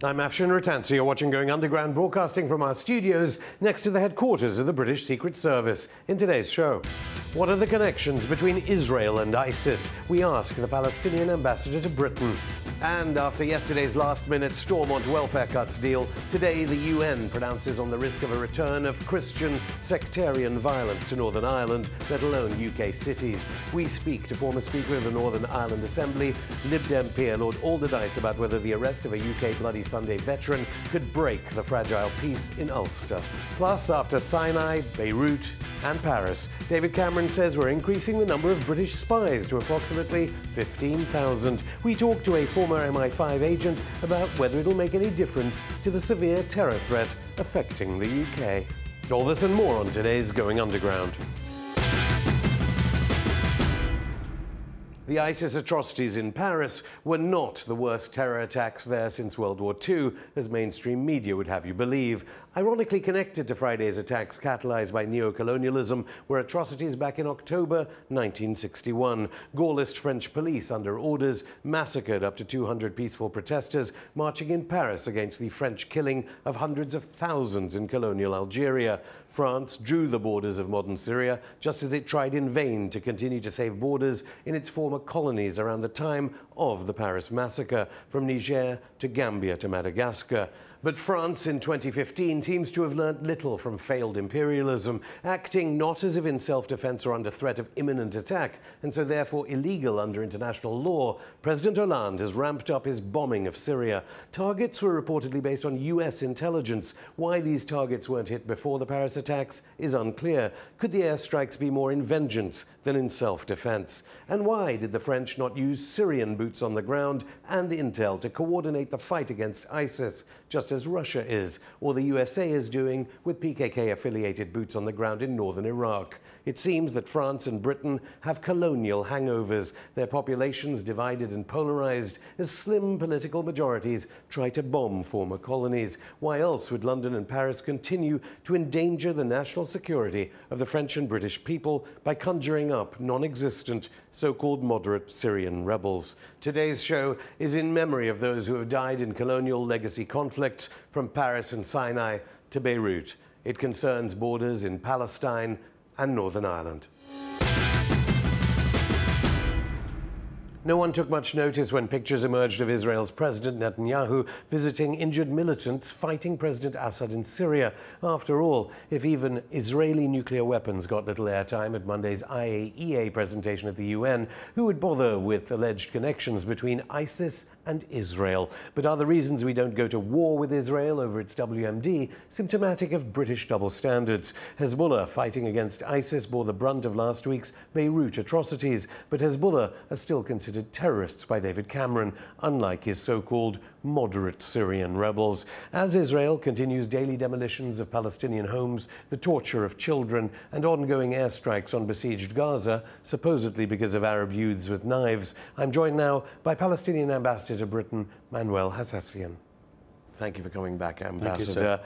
I'm Afshin Rattansi. You're watching Going Underground, broadcasting from our studios next to the headquarters of the British Secret Service. In today's show, what are the connections between Israel and ISIS? We ask the Palestinian ambassador to Britain. And after yesterday's last-minute Stormont welfare cuts deal, today the UN pronounces on the risk of a return of Christian sectarian violence to Northern Ireland, let alone UK cities. We speak to former Speaker of the Northern Ireland Assembly, Lib Dem peer Lord Alderdice, about whether the arrest of a UK Bloody Sunday veteran could break the fragile peace in Ulster. Plus, after Sinai, Beirut and Paris, David Cameron says we're increasing the number of British spies to approximately 15,000. We talk to a former MI5 agent about whether it'll make any difference to the severe terror threat affecting the UK. All this and more on today's Going Underground. The ISIS atrocities in Paris were not the worst terror attacks there since World War II, as mainstream media would have you believe. Ironically connected to Friday's attacks catalyzed by neo-colonialism were atrocities back in October 1961. Gaullist French police, under orders, massacred up to 200 peaceful protesters marching in Paris against the French killing of hundreds of thousands in colonial Algeria. France drew the borders of modern Syria, just as it tried in vain to continue to save borders in its former colonies around the time of the Paris massacre, from Niger to Gambia to Madagascar. But France in 2015 seems to have learnt little from failed imperialism, acting not as if in self-defense or under threat of imminent attack, and so therefore illegal under international law. President Hollande has ramped up his bombing of Syria. Targets were reportedly based on US intelligence. Why these targets weren't hit before the Paris attacks is unclear. Could the airstrikes be more in vengeance than in self-defense? And why did the French not use Syrian boots on the ground and intel to coordinate the fight against ISIS, just as Russia is, or the USA is doing with PKK-affiliated boots on the ground in northern Iraq? It seems that France and Britain have colonial hangovers, their populations divided and polarized as slim political majorities try to bomb former colonies. Why else would London and Paris continue to endanger the national security of the French and British people by conjuring up non-existent so-called moderate Syrian rebels? Today's show is in memory of those who have died in colonial legacy conflicts, from Paris and Sinai to Beirut. It concerns borders in Palestine and Northern Ireland. No one took much notice when pictures emerged of Israel's President Netanyahu visiting injured militants fighting President Assad in Syria. After all, if even Israeli nuclear weapons got little airtime at Monday's IAEA presentation at the UN, who would bother with alleged connections between ISIS and Israel? But are the reasons we don't go to war with Israel over its WMD symptomatic of British double standards? Hezbollah, fighting against ISIS, bore the brunt of last week's Beirut atrocities, but Hezbollah are still considered terrorists by David Cameron, unlike his so-called moderate Syrian rebels. As Israel continues daily demolitions of Palestinian homes, the torture of children, and ongoing airstrikes on besieged Gaza, supposedly because of Arab youths with knives, I'm joined now by Palestinian ambassador to Britain, Manuel Hassassian. Thank you for coming back, Ambassador. Thank you, sir.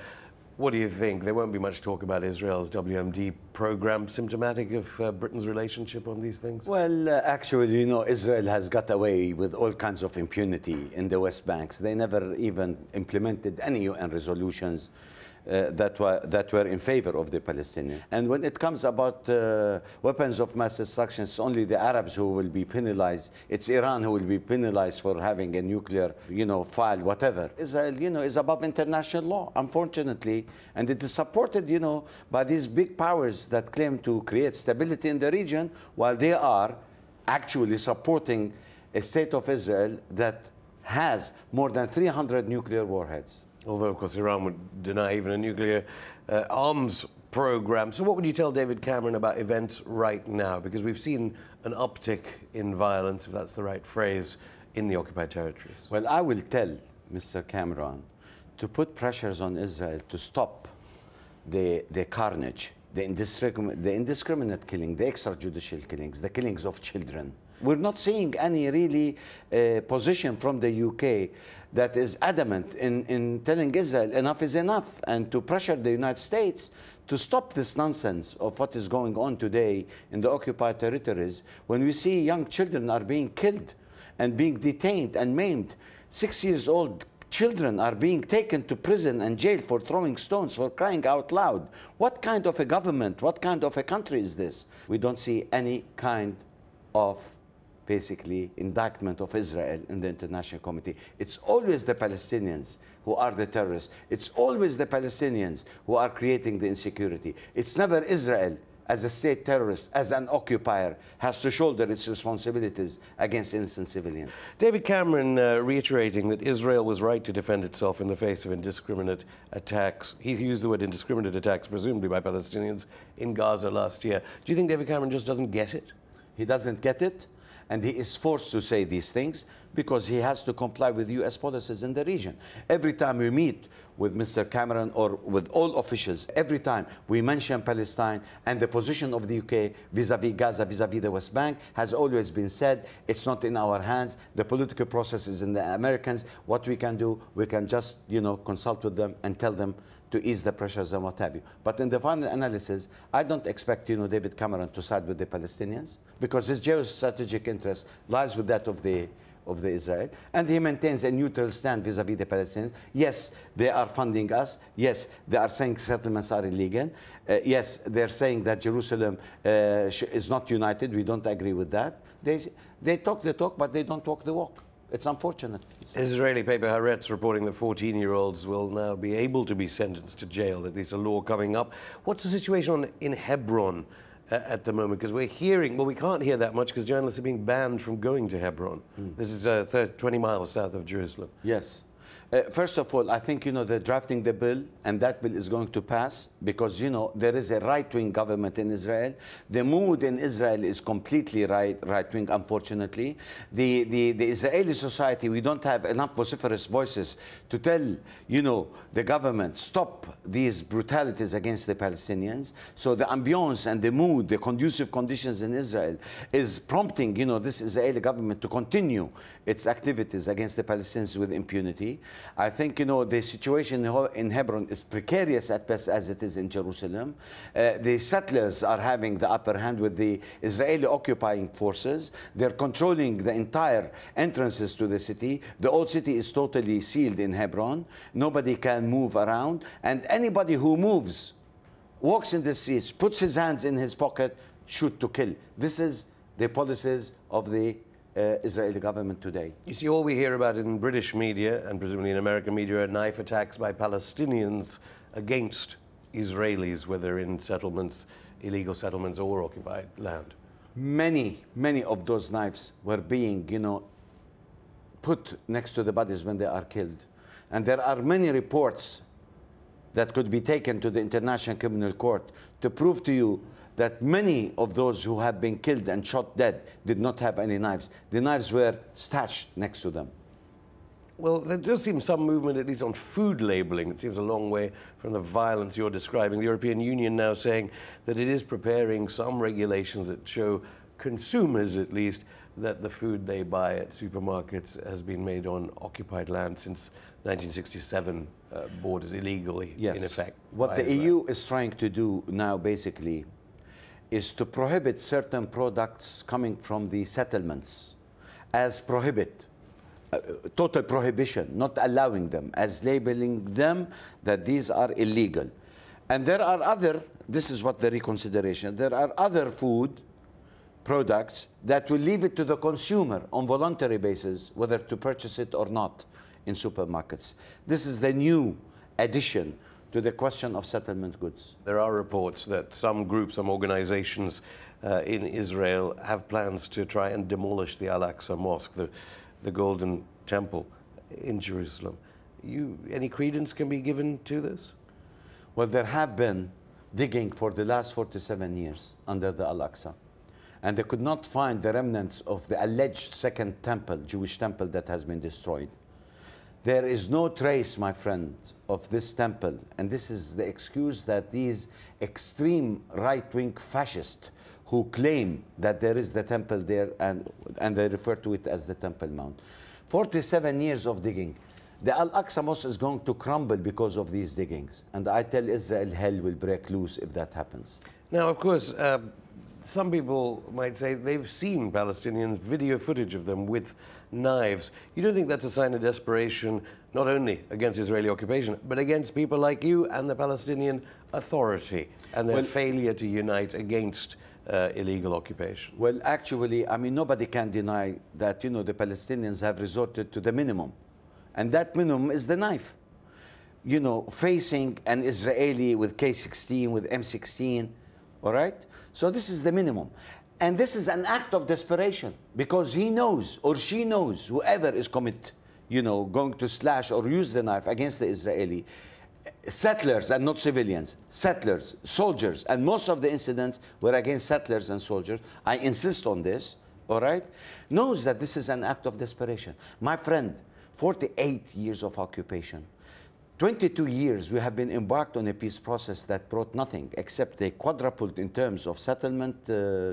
What do you think? There won't be much talk about Israel's WMD program, symptomatic of Britain's relationship on these things? Well, actually, you know, Israel has got away with all kinds of impunity in the West Bank. They never even implemented any UN resolutions that were in favor of the Palestinians. And when it comes about weapons of mass destruction, it's only the Arabs who will be penalized. It's Iran who will be penalized for having a nuclear, file, whatever. Israel, is above international law, unfortunately, and it is supported, by these big powers that claim to create stability in the region, while they are actually supporting a state of Israel that has more than 300 nuclear warheads. Although, of course, Iran would deny even a nuclear arms program. So what would you tell David Cameron about events right now? Because we've seen an uptick in violence, if that's the right phrase, in the occupied territories. Well, I will tell Mr. Cameron to put pressures on Israel to stop the carnage, the indiscriminate killing, the extrajudicial killings, the killings of children. We're not seeing any really position from the UK that is adamant in telling Israel enough is enough, and to pressure the United States to stop this nonsense of what is going on today in the occupied territories, when we see young children are being killed and being detained and maimed. 6 years old Children are being taken to prison and jail for throwing stones, for crying out loud. What kind of a government, what kind of a country is this? We don't see any kind of basically indictment of Israel in the international committee. It's always the Palestinians who are the terrorists. It's always the Palestinians who are creating the insecurity. It's never Israel as a state terrorist, as an occupier, has to shoulder its responsibilities against innocent civilians. David Cameron reiterating that Israel was right to defend itself in the face of indiscriminate attacks. He used the word indiscriminate attacks, presumably by Palestinians, in Gaza last year. Do you think David Cameron just doesn't get it? He doesn't get it, and he is forced to say these things because he has to comply with US policies in the region. Every time we meet with Mr. Cameron or with all officials, every time we mention Palestine and the position of the UK vis-a-vis Gaza, vis-a-vis the West Bank, has always been said, it's not in our hands, the political process is in the Americans. What we can do, we can just, consult with them and tell them to ease the pressures and what have you. But in the final analysis, I don't expect, David Cameron to side with the Palestinians because his geostrategic interest lies with that of the Israel, and he maintains a neutral stand vis-a-vis the Palestinians. Yes, they are funding us. Yes, they are saying settlements are illegal. Yes, they're saying that Jerusalem is not united. We don't agree with that. They talk the talk, but they don't walk the walk. It's unfortunate. Israeli paper Haaretz reporting that 14-year-olds will now be able to be sentenced to jail. At least a law coming up. What's the situation in Hebron at the moment? Because we're hearing, well, we can't hear that much because journalists are being banned from going to Hebron. This is 20 miles south of Jerusalem. Yes. First of all, I think, they're drafting the bill, and that bill is going to pass because, there is a right-wing government in Israel. The mood in Israel is completely right-wing, unfortunately. The Israeli society, we don't have enough vociferous voices to tell, the government, stop these brutalities against the Palestinians. So the ambiance and the mood, the conducive conditions in Israel is prompting, this Israeli government to continue its activities against the Palestinians with impunity. I think, the situation in Hebron is precarious at best as it is in Jerusalem. The settlers are having the upper hand with the Israeli occupying forces. They're controlling the entire entrances to the city. The old city is totally sealed in Hebron. Nobody can move around. And anybody who moves, walks in the streets, puts his hands in his pocket, shoot to kill. This is the policies of the Israeli government today. You see, all we hear about in British media and presumably in American media are knife attacks by Palestinians against Israelis, whether in settlements, illegal settlements or occupied land. Many of those knives were being, put next to the bodies when they are killed. And there are many reports that could be taken to the International Criminal Court to prove to you that many of those who have been killed and shot dead did not have any knives. The knives were stashed next to them. Well, there does seem some movement, at least on food labeling. It seems a long way from the violence you're describing. The European Union now saying that it is preparing some regulations that show consumers, at least, that the food they buy at supermarkets has been made on occupied land since 1967, borders illegally, yes. In effect. What the EU is trying to do now, basically, is to prohibit certain products coming from the settlements as total prohibition, not allowing them, as labeling them that these are illegal. And there are other, this is what the reconsideration, there are other food products that will leave it to the consumer on voluntary basis whether to purchase it or not in supermarkets. This is the new addition to the question of settlement goods. There are reports that some groups, some organizations in Israel have plans to try and demolish the Al-Aqsa Mosque, the Golden Temple in Jerusalem. Any credence can be given to this? Well, there have been digging for the last 47 years under the Al-Aqsa, and they could not find the remnants of the alleged second temple, Jewish temple, that has been destroyed. There is no trace, my friend, of this temple, and this is the excuse that these extreme right-wing fascists who claim that there is the temple there, and they refer to it as the Temple Mount. 47 years of digging. The Al-Aqsa Mosque is going to crumble because of these diggings, and I tell Israel hell will break loose if that happens. Now, of course, some people might say they've seen Palestinians, video footage of them with knives. You don't think that's a sign of desperation, not only against Israeli occupation, but against people like you and the Palestinian Authority and their failure to unite against illegal occupation? Well, actually, I mean, nobody can deny that, the Palestinians have resorted to the minimum. And that minimum is the knife. Facing an Israeli with K-16, with M16, all right? So this is the minimum. And this is an act of desperation because he knows or she knows, whoever is going to slash or use the knife against the Israeli, settlers and not civilians, settlers, soldiers, and most of the incidents were against settlers and soldiers. I insist on this, all right? Knows that this is an act of desperation. My friend, 48 years of occupation, 22 years we have been embarked on a peace process that brought nothing except they quadrupled in terms of settlement,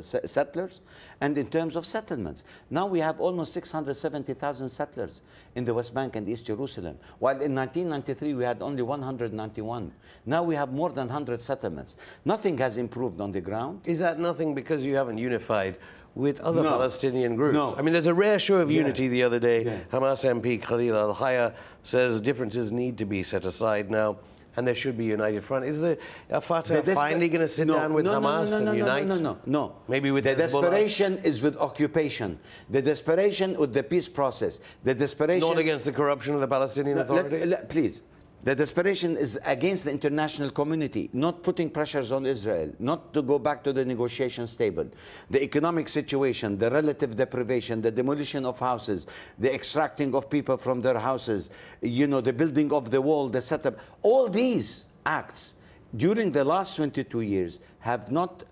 settlers and in terms of settlements. Now we have almost 670,000 settlers in the West Bank and East Jerusalem, while in 1993 we had only 191. Now we have more than 100 settlements. Nothing has improved on the ground. Is that nothing because you haven't unified with other Palestinian groups? No. I mean, there's a rare show of unity the other day. Hamas MP Khalil al-Hayya says differences need to be set aside now and there should be a united front. Is the Fatah finally going to sit down with Hamas and unite? No. Maybe with the Hezbollah? desperation is with occupation. The desperation with the peace process. The desperation... Not against the corruption of the Palestinian Authority? Please. The desperation is against the international community, not putting pressures on Israel, not to go back to the negotiation table. The economic situation, the relative deprivation, the demolition of houses, the extracting of people from their houses, the building of the wall, the setup. All these acts during the last 22 years have not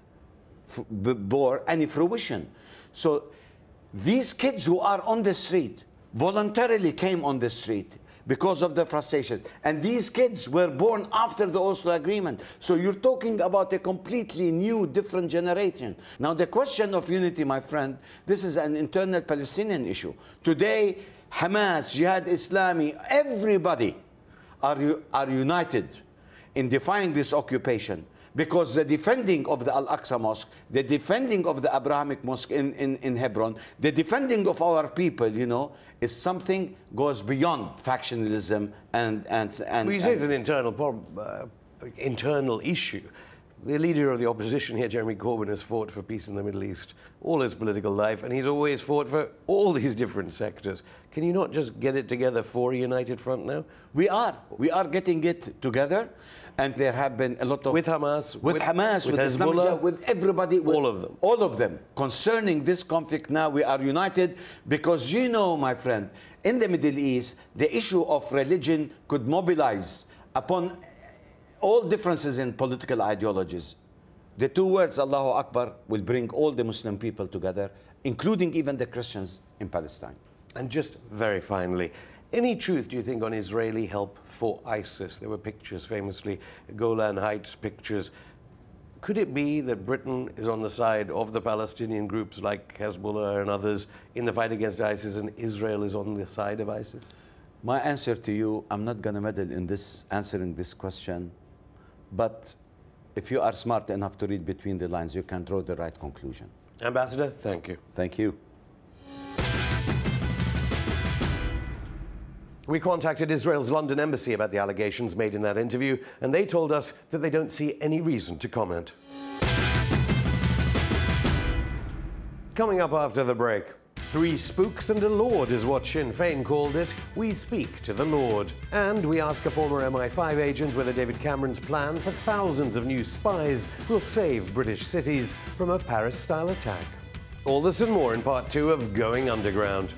bore any fruition. So these kids who are on the street voluntarily came on the street because of the frustrations. And these kids were born after the Oslo Agreement. So you're talking about a completely new, different generation. Now, the question of unity, my friend, this is an internal Palestinian issue. Today, Hamas, Jihad Islami, everybody are united in defying this occupation. Because the defending of the Al-Aqsa Mosque, the defending of the Abrahamic Mosque in Hebron, the defending of our people, is something goes beyond factionalism and well, you say it's an internal problem, internal issue. The leader of the opposition here, Jeremy Corbyn, has fought for peace in the Middle East all his political life, and he's always fought for all these different sectors. Can you not just get it together for a united front now? We are getting it together, and there have been a lot of... With Hamas, with Hezbollah, with everybody. All of them. All of them. Concerning this conflict now, we are united because my friend, in the Middle East, the issue of religion could mobilize upon all differences in political ideologies. The two words, Allahu Akbar, will bring all the Muslim people together, including even the Christians in Palestine. And just very finally, any truth, do you think, on Israeli help for ISIS? There were pictures, famously, Golan Heights pictures. Could it be that Britain is on the side of the Palestinian groups like Hezbollah and others in the fight against ISIS, and Israel is on the side of ISIS? My answer to you, I'm not going to meddle in answering this question, but if you are smart enough to read between the lines, you can draw the right conclusion. Ambassador, thank you. Thank you. We contacted Israel's London embassy about the allegations made in that interview, and they told us that they don't see any reason to comment. Coming up after the break, 3 spooks and a lord is what Sinn Féin called it. We speak to the Lord. And we ask a former MI5 agent whether David Cameron's plan for thousands of new spies will save British cities from a Paris-style attack. All this and more in part 2 of Going Underground.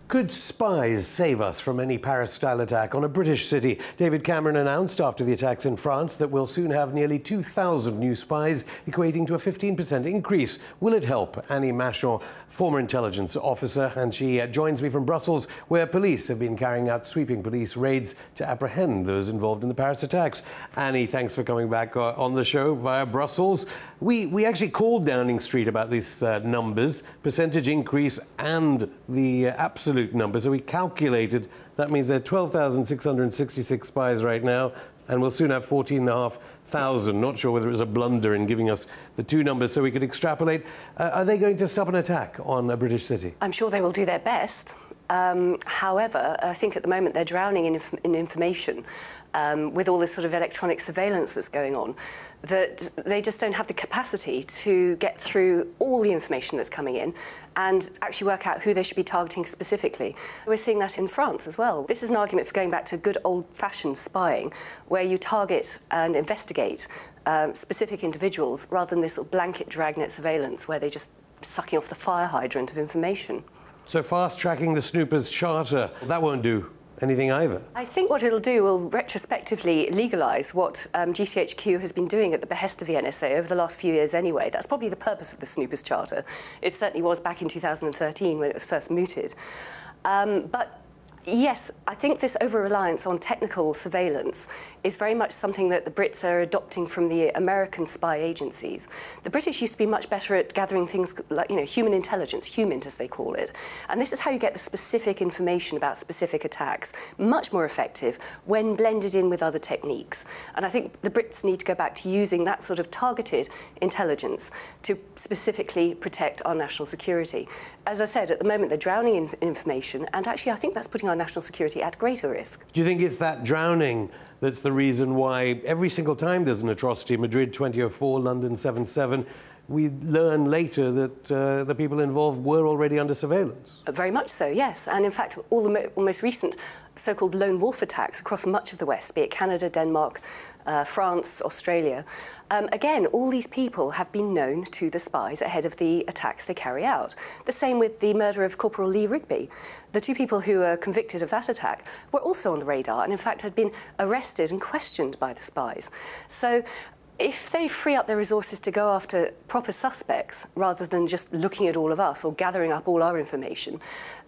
Could spies save us from any Paris-style attack on a British city? David Cameron announced after the attacks in France that we'll soon have nearly 2,000 new spies, equating to a 15% increase. Will it help? Annie Machon, former intelligence officer, and she joins me from Brussels, where police have been carrying out sweeping police raids to apprehend those involved in the Paris attacks. Annie, thanks for coming back on the show via Brussels. We actually called Downing Street about these numbers, percentage increase and the absolute number. So we calculated that means there are 12,666 spies right now, and we'll soon have 14,500. Not sure whether it was a blunder in giving us the two numbers so we could extrapolate. Are they going to stop an attack on a British city? I'm sure they will do their best. However, I think at the moment they're drowning in information with all this sort of electronic surveillance that's going on, that they just don't have the capacity to get through all the information that's coming in and actually work out who they should be targeting specifically. We're seeing that in France as well. This is an argument for going back to good old-fashioned spying, where you target and investigate specific individuals rather than this sort of blanket dragnet surveillance where they're just sucking off the fire hydrant of information. So fast-tracking the snoopers' charter, that won't do anything either. I think what it'll do will retrospectively legalise what GCHQ has been doing at the behest of the NSA over the last few years anyway. That's probably the purpose of the snoopers' charter. It certainly was back in 2013 when it was first mooted. But yes, I think this over-reliance on technical surveillance is very much something that the Brits are adopting from the American spy agencies. The British used to be much better at gathering things like, you know, human intelligence, HUMINT as they call it. And this is how you get the specific information about specific attacks, much more effective when blended in with other techniques. And I think the Brits need to go back to using that sort of targeted intelligence to specifically protect our national security. As I said, at the moment they're drowning in information, and actually I think that's putting our national security at greater risk. Do you think it's that drowning that's the reason why every single time there's an atrocity, Madrid 2004, London 7/7, we learn later that the people involved were already under surveillance? Very much so, yes. And in fact, all the most recent so-called lone wolf attacks across much of the West, be it Canada, Denmark, France, Australia, again, all these people have been known to the spies ahead of the attacks they carry out. The same with the murder of Corporal Lee Rigby. The two people who were convicted of that attack were also on the radar and, in fact, had been arrested and questioned by the spies. So if they free up their resources to go after proper suspects rather than just looking at all of us or gathering up all our information,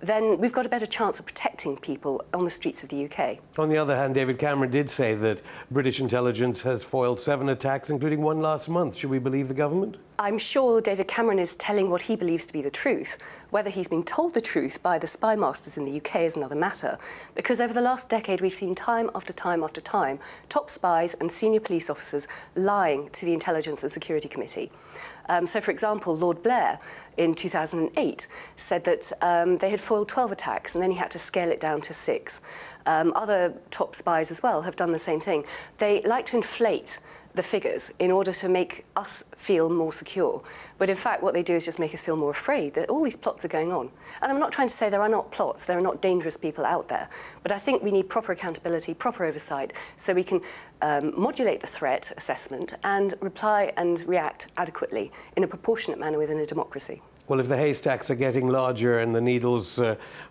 then we've got a better chance of protecting people on the streets of the UK. On the other hand, David Cameron did say that British intelligence has foiled 7 attacks, including one last month. Should we believe the government? I'm sure David Cameron is telling what he believes to be the truth. Whether he's been told the truth by the spy masters in the UK is another matter, because over the last decade we've seen time after time after time top spies and senior police officers lying to the Intelligence and Security Committee. So, for example, Lord Blair in 2008 said that they had foiled 12 attacks and then he had to scale it down to 6. Other top spies as well have done the same thing. They like to inflate the figures in order to make us feel more secure. But in fact, what they do is just make us feel more afraid that all these plots are going on. And I'm not trying to say there are not plots, there are not dangerous people out there. But I think we need proper accountability, proper oversight, so we can modulate the threat assessment and reply and react adequately in a proportionate manner within a democracy. Well, if the haystacks are getting larger and the needles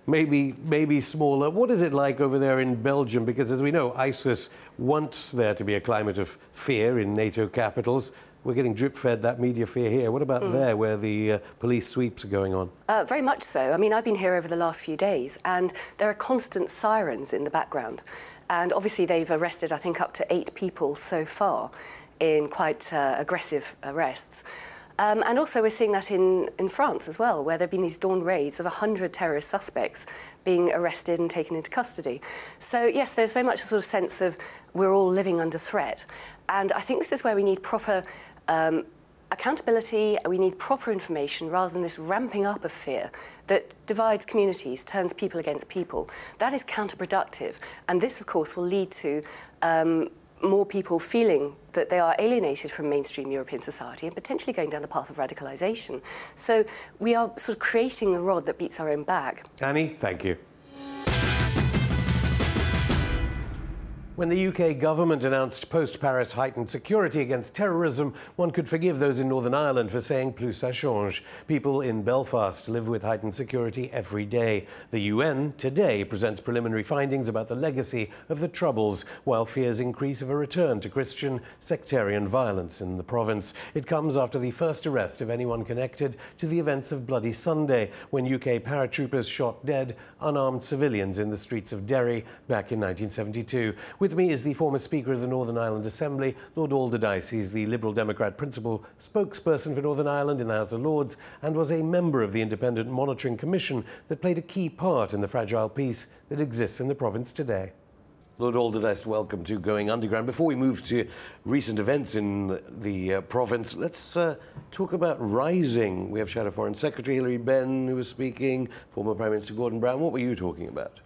maybe smaller, what is it like over there in Belgium? Because as we know, ISIS wants there to be a climate of fear in NATO capitals. We're getting drip-fed that media fear here. What about there, where the police sweeps are going on? Very much so. I mean, I've been here over the last few days, and there are constant sirens in the background. And obviously they've arrested, I think, up to 8 people so far in quite aggressive arrests. And also we're seeing that in France as well, where there have been these dawn raids of 100 terrorist suspects being arrested and taken into custody. So, yes, there's very much a sort of sense of we're all living under threat. And I think this is where we need proper accountability, we need proper information rather than this ramping up of fear that divides communities, turns people against people. That is counterproductive. And this, of course, will lead to more people feeling that they are alienated from mainstream European society and potentially going down the path of radicalisation. So we are sort of creating a rod that beats our own back. Annie, thank you. When the UK government announced post-Paris heightened security against terrorism, one could forgive those in Northern Ireland for saying plus ça change. People in Belfast live with heightened security every day. The UN today presents preliminary findings about the legacy of the Troubles, while fears increase of a return to Christian sectarian violence in the province. It comes after the first arrest of anyone connected to the events of Bloody Sunday, when UK paratroopers shot dead unarmed civilians in the streets of Derry back in 1972. With me is the former Speaker of the Northern Ireland Assembly, Lord Alderdice. He's the Liberal Democrat principal spokesperson for Northern Ireland in the House of Lords and was a member of the Independent Monitoring Commission that played a key part in the fragile peace that exists in the province today. Lord Alderdice, welcome to Going Underground. Before we move to recent events in the province, let's talk about Rising. We have Shadow Foreign Secretary Hilary Benn who was speaking, former Prime Minister Gordon Brown. What were you talking about?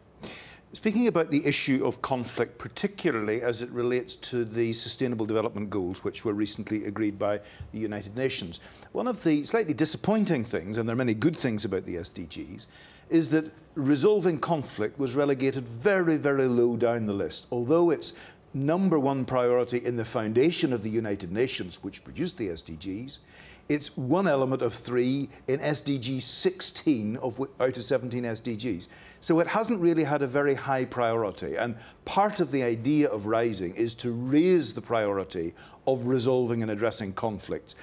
Speaking about the issue of conflict, particularly as it relates to the Sustainable Development Goals, which were recently agreed by the United Nations. One of the slightly disappointing things, and there are many good things about the SDGs, is that resolving conflict was relegated very, very low down the list. Although it's #1 priority in the foundation of the United Nations, which produced the SDGs, it's one element of 3 in SDG 16 out of 17 SDGs. So it hasn't really had a very high priority. And part of the idea of Rising is to raise the priority of resolving and addressing conflicts.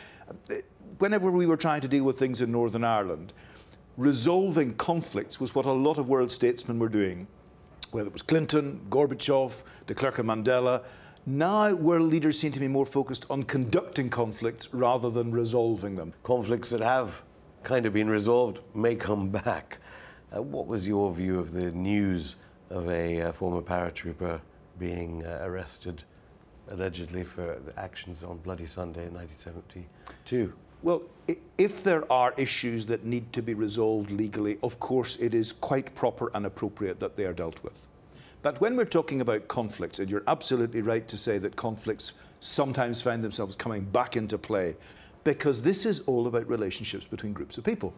Whenever we were trying to deal with things in Northern Ireland, resolving conflicts was what a lot of world statesmen were doing, whether it was Clinton, Gorbachev, de Klerk and Mandela. Now world leaders seem to be more focused on conducting conflicts rather than resolving them. Conflicts that have kind of been resolved may come back. What was your view of the news of a former paratrooper being arrested allegedly for actions on Bloody Sunday in 1972? Well, if there are issues that need to be resolved legally, of course it is quite proper and appropriate that they are dealt with. But when we're talking about conflicts, and you're absolutely right to say that conflicts sometimes find themselves coming back into play, because this is all about relationships between groups of people.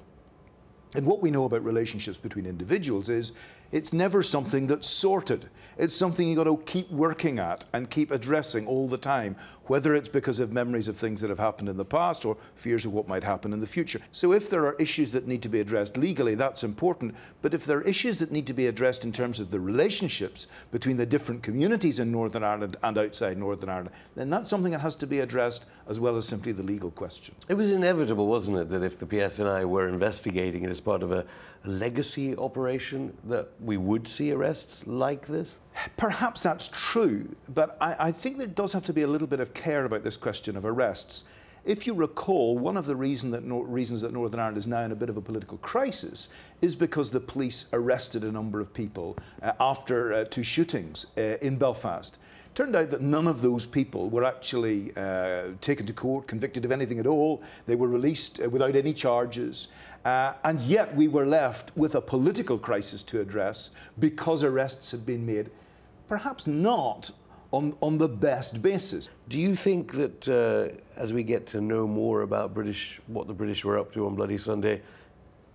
And what we know about relationships between individuals is it's never something that's sorted. It's something you've got to keep working at and keep addressing all the time, whether it's because of memories of things that have happened in the past or fears of what might happen in the future. So if there are issues that need to be addressed legally, that's important. But if there are issues that need to be addressed in terms of the relationships between the different communities in Northern Ireland and outside Northern Ireland, then that's something that has to be addressed as well as simply the legal question. It was inevitable, wasn't it, that if the PSNI were investigating it as part of a legacy operation, that we would see arrests like this? Perhaps that's true, but I think there does have to be a little bit of care about this question of arrests. If you recall, one of the reasons that Northern Ireland is now in a bit of a political crisis is because the police arrested a number of people after 2 shootings in Belfast. Turned out that none of those people were actually taken to court, convicted of anything at all. They were released without any charges. And yet we were left with a political crisis to address because arrests had been made, perhaps not on the best basis. Do you think that as we get to know more about what the British were up to on Bloody Sunday,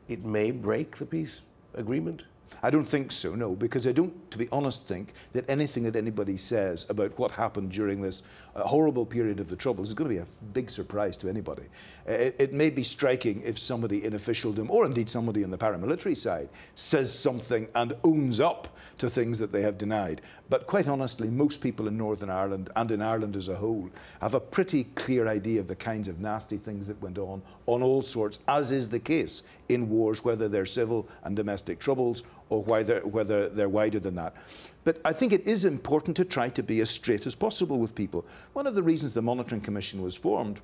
it may break the peace agreement? I don't think so, no, because I don't, to be honest, think that anything that anybody says about what happened during this horrible period of the Troubles is going to be a big surprise to anybody. It may be striking if somebody in officialdom, or indeed somebody on the paramilitary side, says something and owns up to things that they have denied. But quite honestly, most people in Northern Ireland and in Ireland as a whole have a pretty clear idea of the kinds of nasty things that went on all sorts, as is the case in wars, whether they're civil and domestic troubles or whether they're wider than that. But I think it is important to try to be as straight as possible with people. One of the reasons the Monitoring Commission was formed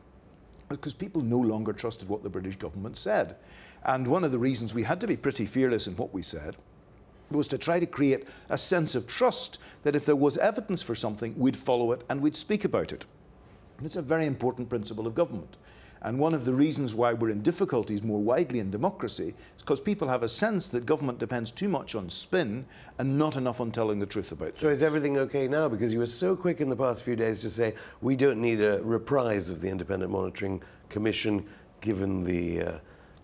was because people no longer trusted what the British government said. And one of the reasons we had to be pretty fearless in what we said was to try to create a sense of trust that if there was evidence for something, we'd follow it and we'd speak about it. And it's a very important principle of government. And one of the reasons why we're in difficulties more widely in democracy is because people have a sense that government depends too much on spin and not enough on telling the truth about things. So is everything okay now? Because you were so quick in the past few days to say we don't need a reprise of the Independent Monitoring Commission given the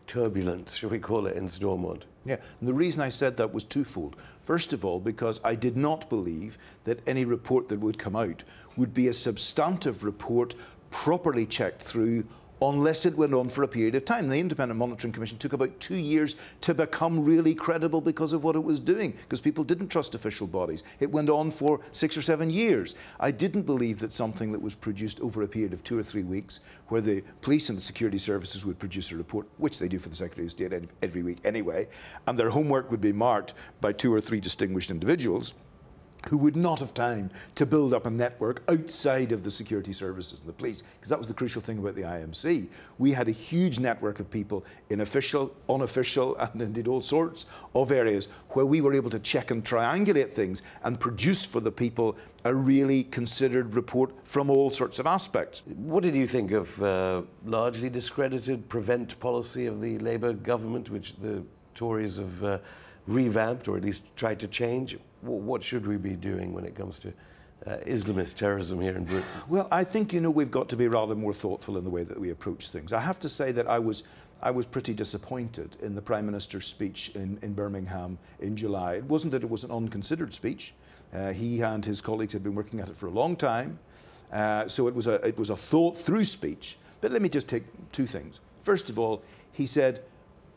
turbulence, shall we call it, in Stormont. Yeah, and the reason I said that was twofold. First of all, because I did not believe that any report that would come out would be a substantive report properly checked through unless it went on for a period of time. The Independent Monitoring Commission took about 2 years to become really credible because of what it was doing, because people didn't trust official bodies. It went on for 6 or 7 years. I didn't believe that something that was produced over a period of 2 or 3 weeks, where the police and the security services would produce a report, which they do for the Secretary of State every week anyway, and their homework would be marked by 2 or 3 distinguished individuals, who would not have time to build up a network outside of the security services and the police, because that was the crucial thing about the IMC. We had a huge network of people in official, unofficial, and indeed all sorts of areas where we were able to check and triangulate things and produce for the people a really considered report from all sorts of aspects. What did you think of largely discredited prevent policy of the Labour government, which the Tories have revamped or at least tried to change? What should we be doing when it comes to Islamist terrorism here in Britain? Well, I think, you know, we've got to be rather more thoughtful in the way that we approach things. I have to say that I was pretty disappointed in the Prime Minister's speech in Birmingham in July. It wasn't that it was an unconsidered speech. He and his colleagues had been working at it for a long time. So it was a thought-through speech. But let me just take two things. First of all, he said,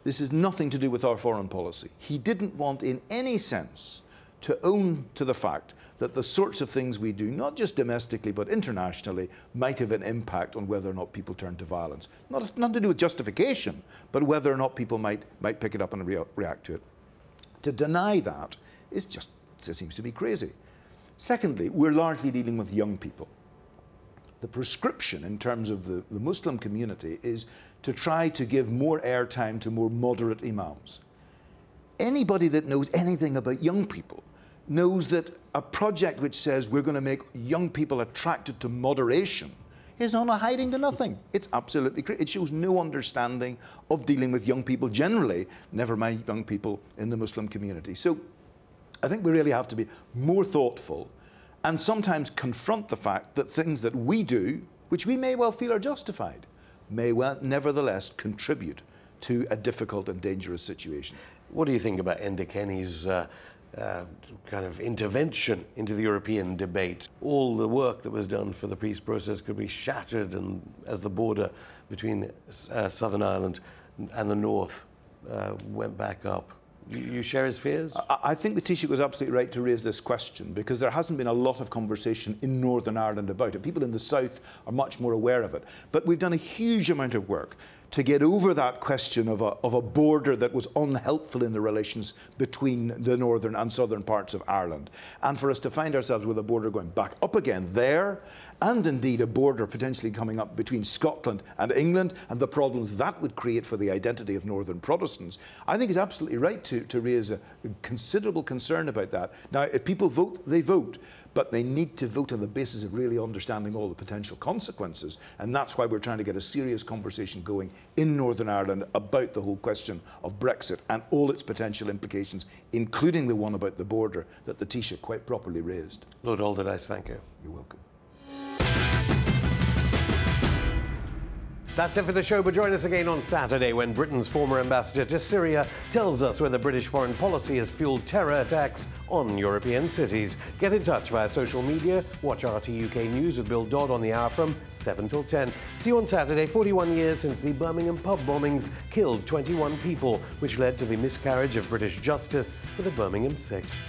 this is nothing to do with our foreign policy. He didn't want in any sense to own to the fact that the sorts of things we do, not just domestically but internationally, might have an impact on whether or not people turn to violence. Not to do with justification, but whether or not people might pick it up and react to it. To deny that is just, it seems to be crazy. Secondly, we're largely dealing with young people. The prescription in terms of the Muslim community is to try to give more airtime to more moderate imams. Anybody that knows anything about young people knows that a project which says we're going to make young people attracted to moderation is on a hiding to nothing. It's absolutely crazy. It shows no understanding of dealing with young people generally, never mind young people in the Muslim community. So I think we really have to be more thoughtful and sometimes confront the fact that things that we do, which we may well feel are justified, may well nevertheless contribute to a difficult and dangerous situation. What do you think about Enda Kenny's kind of intervention into the European debate? All the work that was done for the peace process could be shattered, and as the border between Southern Ireland and the North went back up. You share his fears? I think the Taoiseach was absolutely right to raise this question, because there hasn't been a lot of conversation in Northern Ireland about it. People in the South are much more aware of it. But we've done a huge amount of work to get over that question of a border that was unhelpful in the relations between the northern and southern parts of Ireland. And for us to find ourselves with a border going back up again there, and indeed a border potentially coming up between Scotland and England, and the problems that would create for the identity of northern Protestants, I think it's absolutely right to raise a considerable concern about that. Now, if people vote, they vote. But they need to vote on the basis of really understanding all the potential consequences. And that's why we're trying to get a serious conversation going in Northern Ireland about the whole question of Brexit and all its potential implications, including the one about the border that the Taoiseach quite properly raised. Lord Alderdice, thank you. You're welcome. That's it for the show, but join us again on Saturday when Britain's former ambassador to Syria tells us whether British foreign policy has fueled terror attacks on European cities. Get in touch via social media. Watch RT UK News with Bill Dodd on the hour from 7 till 10. See you on Saturday, 41 years since the Birmingham pub bombings killed 21 people, which led to the miscarriage of British justice for the Birmingham Six.